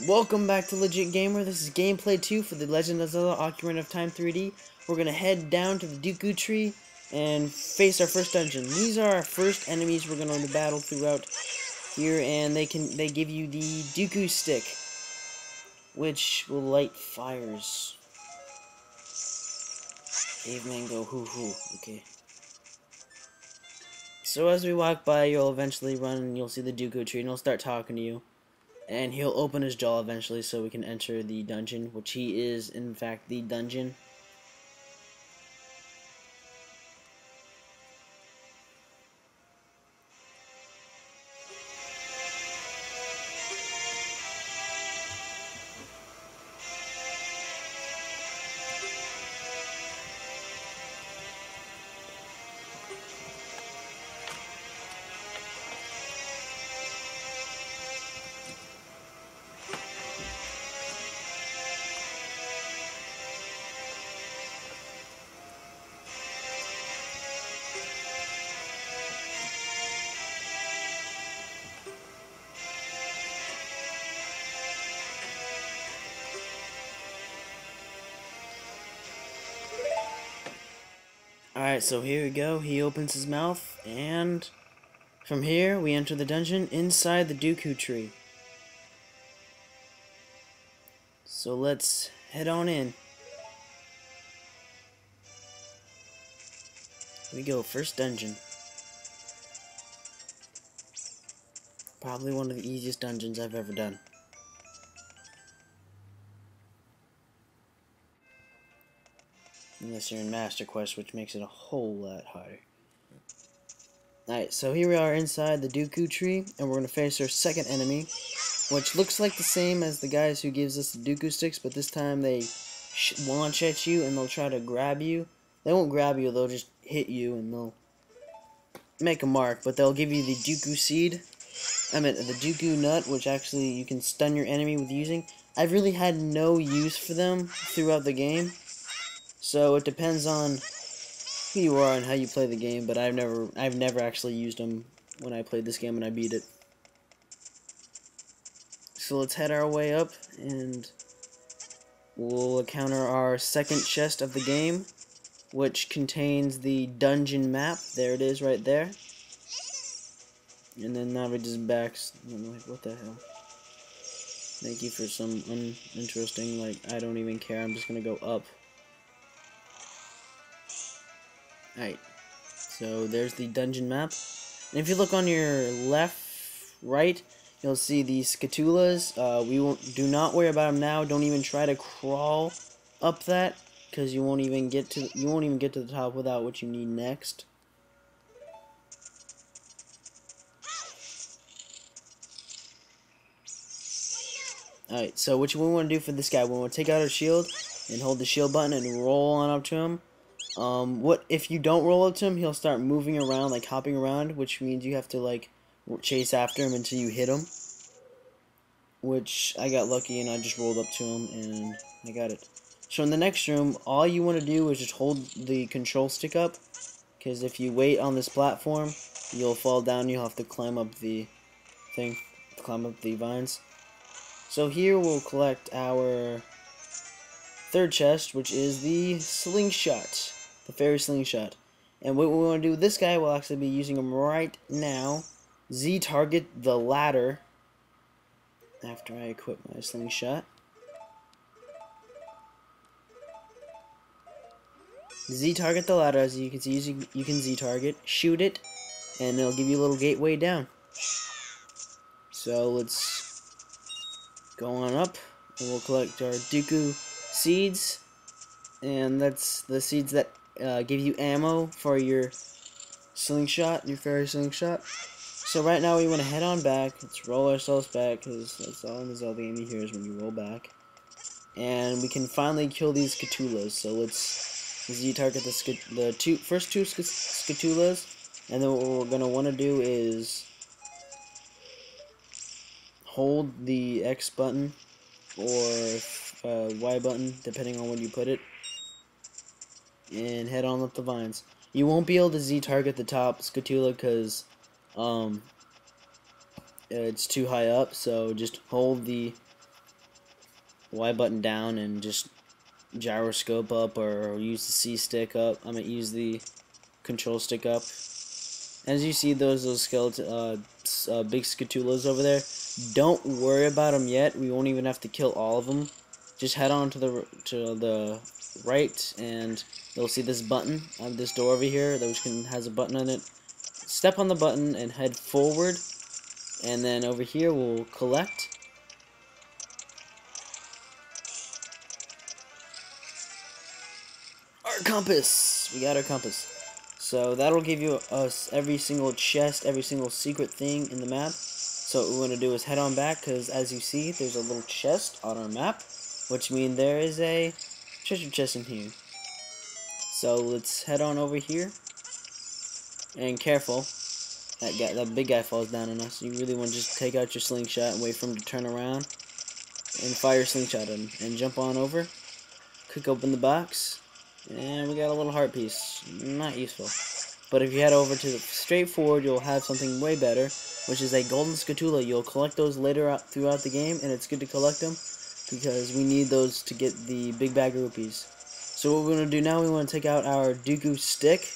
Welcome back to Legit Gamer. This is gameplay 2 for the Legend of Zelda Ocarina of Time 3D. We're gonna head down to the deku tree and face our first dungeon. These are our first enemies we're gonna battle throughout here, and they give you the deku stick, which will light fires. Caveman go hoo hoo. Okay. So as we walk by, you'll eventually run and you'll see the deku tree, and he'll start talking to you. And he'll open his jaw eventually so we can enter the dungeon, which he is, in fact, the dungeon. Alright, so here we go. He opens his mouth, and from here we enter the dungeon inside the deku tree. So let's head on in. Here we go, first dungeon. Probably one of the easiest dungeons I've ever done. Unless you're in Master Quest, which makes it a whole lot harder. Alright, so here we are inside the deku tree, and we're going to face our second enemy, which looks like the same as the guys who gives us the deku sticks, but this time they launch at you and they'll try to grab you. They won't grab you, they'll just hit you and they'll make a mark, but they'll give you the deku seed. I mean, the deku nut, which actually you can stun your enemy with using. I've really had no use for them throughout the game. So it depends on who you are and how you play the game, but I've never actually used them when I played this game and I beat it. So let's head our way up, and we'll encounter our second chest of the game, which contains the dungeon map. There it is, right there. And then now we just backs. I'm like, what the hell? Thank you for some uninteresting. Like, I don't even care. I'm just gonna go up. Alright, so there's the dungeon map, and if you look on your right, you'll see the skutullas. Do not worry about them now. Don't even try to crawl up that, because you won't even get to the top without what you need next. Alright, so what we want to do for this guy, we want to take out our shield and hold the shield button and roll on up to him. What if you don't roll up to him, he'll start moving around, like hopping around, which means you have to like chase after him until you hit him. Which I got lucky and I just rolled up to him and I got it. So in the next room, all you want to do is just hold the control stick up, because if you wait on this platform, you'll fall down. You'll have to climb up the thing, climb up the vines. So here we'll collect our third chest, which is the slingshot. The fairy slingshot. And what we want to do with this guy, we'll actually be using him right now. Z target the ladder after I equip my slingshot. Z target the ladder, as you can see. You can Z target, shoot it, and it'll give you a little gateway down. So let's go on up, and we'll collect our deku seeds, and that's the seeds that give you ammo for your slingshot, your fairy slingshot. So right now we want to head on back. Let's roll ourselves back, because that's all in the Zelda game you hear is when you roll back. And we can finally kill these skutullas. So let's Z-target the first two skutullas, and then what we're going to want to do is hold the X button or Y button, depending on when you put it, and head on up the vines. You won't be able to Z-target the top skutulla because it's too high up, so just hold the Y button down and just gyroscope up, or use the C stick up. I'm gonna use the control stick up. As you see, those skeleton, big skutullas over there. Don't worry about them yet. We won't even have to kill all of them. Just head on to the right, and you'll see this button on this door over here that has a button on it. Step on the button and head forward, and then over here we'll collect. Our compass! We got our compass. So that'll give you us every single chest, every single secret thing in the map. So what we're going to do is head on back, because as you see, there's a little chest on our map, which means there is a treasure chest in here. So let's head on over here. And careful, that big guy falls down on us. You really want to just take out your slingshot and wait for him to turn around and fire your slingshot at him. And jump on over, click open the box, and we got a little heart piece. Not useful. But if you head over to the straight forward, you'll have something way better, which is a golden skutulla. You'll collect those later throughout the game, and it's good to collect them because we need those to get the big bag of rupees. So what we're going to do now, we want to take out our deku stick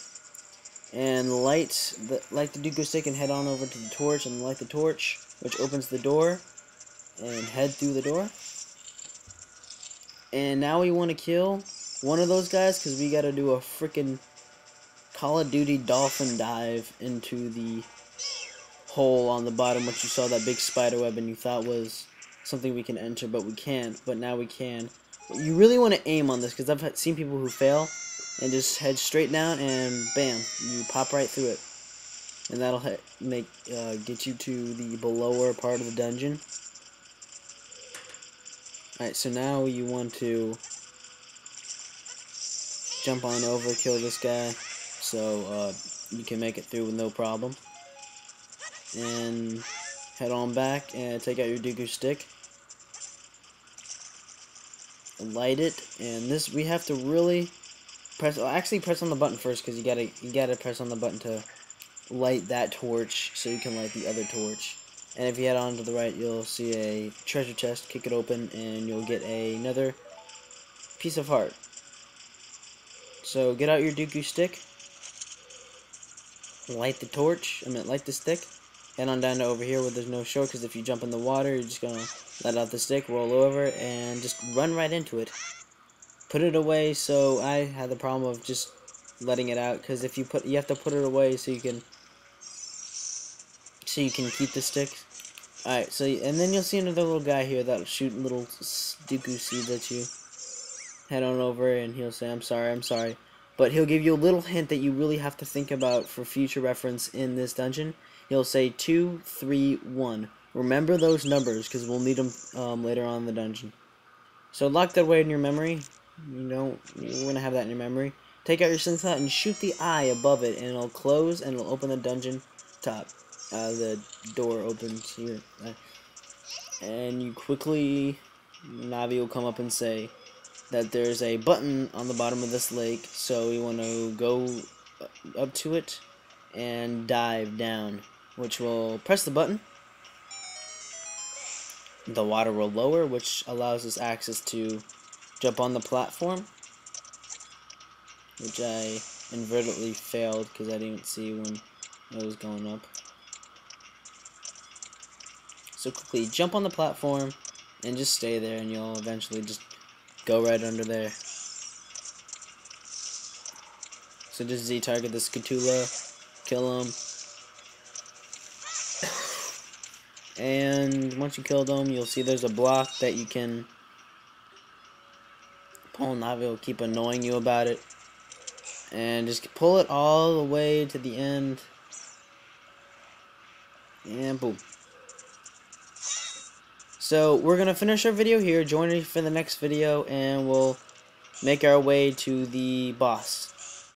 and light the deku stick and head on over to the torch and light the torch, which opens the door, and head through the door. And now we want to kill one of those guys because we got to do a freaking Call of Duty dolphin dive into the hole on the bottom, which you saw that big spider web and you thought was something we can enter, but we can't. But now we can. You really want to aim on this, because I've seen people who fail and just head straight down and bam, you pop right through it, and that'll get you to the belower part of the dungeon. Alright, so now you want to jump on over, kill this guy, so you can make it through with no problem. And head on back and take out your deku stick, light it, and this we have to really press. Actually, press on the button first, because you gotta press on the button to light that torch, so you can light the other torch. And if you head on to the right, you'll see a treasure chest. Kick it open, and you'll get another piece of heart. So get out your deku stick, light the torch. Light the stick. Head on down to over here where there's no shore, because if you jump in the water, you're just gonna let out the stick, roll over, and just run right into it. Put it away. So I had the problem of just letting it out, because if you have to put it away so you can keep the stick. Alright, so and then you'll see another little guy here that'll shoot little deku seeds at you. Head on over and he'll say, I'm sorry. But he'll give you a little hint that you really have to think about for future reference in this dungeon. He'll say 2, 3, 1. Remember those numbers, because we'll need them later on in the dungeon. So lock that away in your memory. You're gonna have that in your memory. Take out your slingshot and shoot the eye above it, and it'll close and it'll open the dungeon top. The door opens here, and you quickly, Navi will come up and say that there's a button on the bottom of this lake, so we want to go up to it and dive down, which will press the button. The water will lower, which allows us access to jump on the platform, which I inadvertently failed because I didn't see when it was going up. So quickly jump on the platform and just stay there, and you'll eventually just go right under there. So just Z-target the skutulla, kill him, and once you kill them, you'll see there's a block that you can pull. Navi will keep annoying you about it, and just pull it all the way to the end, and boom. So we're gonna finish our video here. Join me for the next video, and we'll make our way to the boss.